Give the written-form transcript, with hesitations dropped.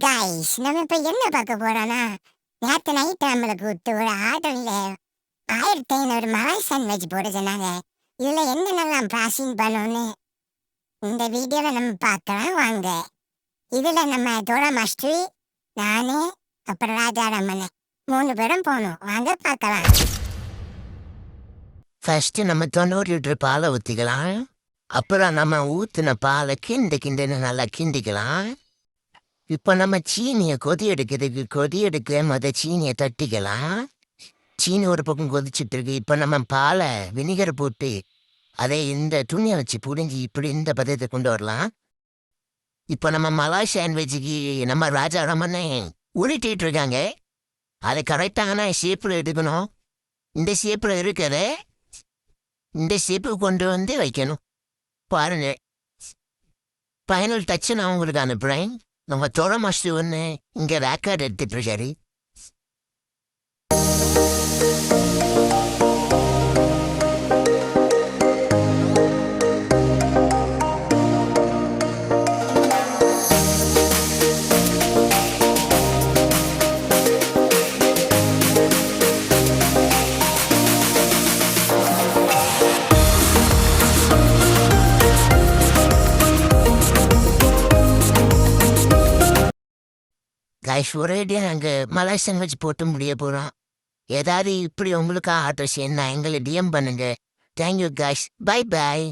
Guys நம்ம இப்ப என்ன பார்க்க போறோம்னா நேற்று நைட் நம்மளுக்கு விட்டு ஒரு ஆர்டர்ல 1500 மலாய் சாண்ட்விச் போட சொன்னாங்க. இதுல என்னென்னலாம் ப்ராசஸிங் பண்ணணும்னு இந்த வீடியோல நம்ம பார்க்கலாம் வாங்க. இதுல நம்ம தோரா மாஸ்டர், நானு, அப்புறம் ராஜாராமன் 3 பேரும் போகணும். வாங்க பார்க்கலாம். ஃபர்ஸ்ட் நம்ம 90 லிட்டர் பாலை ஊற்றிக்கலாம். அப்புறம் நம்ம ஊற்றின பாலை கிண்டுன்னு நல்லா கிண்டிக்கலாம். இப்போ நம்ம சீனியை கொதி எடுக்க சீனியை தட்டிக்கலாம். சீனி ஒரு பக்கம் கொதிச்சுட்டு இருக்கு. இப்போ நம்ம பாலை வினிகர் போட்டு அதை இந்த துணியை வச்சு புரிஞ்சு இப்படி இந்த பதத்தை கொண்டு வரலாம். இப்போ நம்ம மலாய் சாண்ட்விச்சுக்கு நம்ம ராஜா ரமனை உருட்டிட்டு இருக்காங்க. அதை கரெக்டான ஷேப்பில் எடுக்கணும். இந்த ஷேப்பில் இருக்கிற இந்த ஷேப்பு கொண்டு வந்து வைக்கணும். பாருங்க, ஃபைனல் டச்சு நான் உங்களுக்கு அனுப்புகிறேன். நம்ம தோர மாஸ்டர் ஒன்று இங்கே ரெக்கார்ட் எடுத்துட்டு இருக்காரு. கைஸ் ஒரேடியாக நாங்கள் மலாய் சாண்ட்விச் போட்டு முடிய போகிறோம். ஏதாவது இப்படி உங்களுக்கு ஆர்டர் செய்யணும் எங்களை டிஎம் பண்ணுங்க. Thank you guys, bye bye.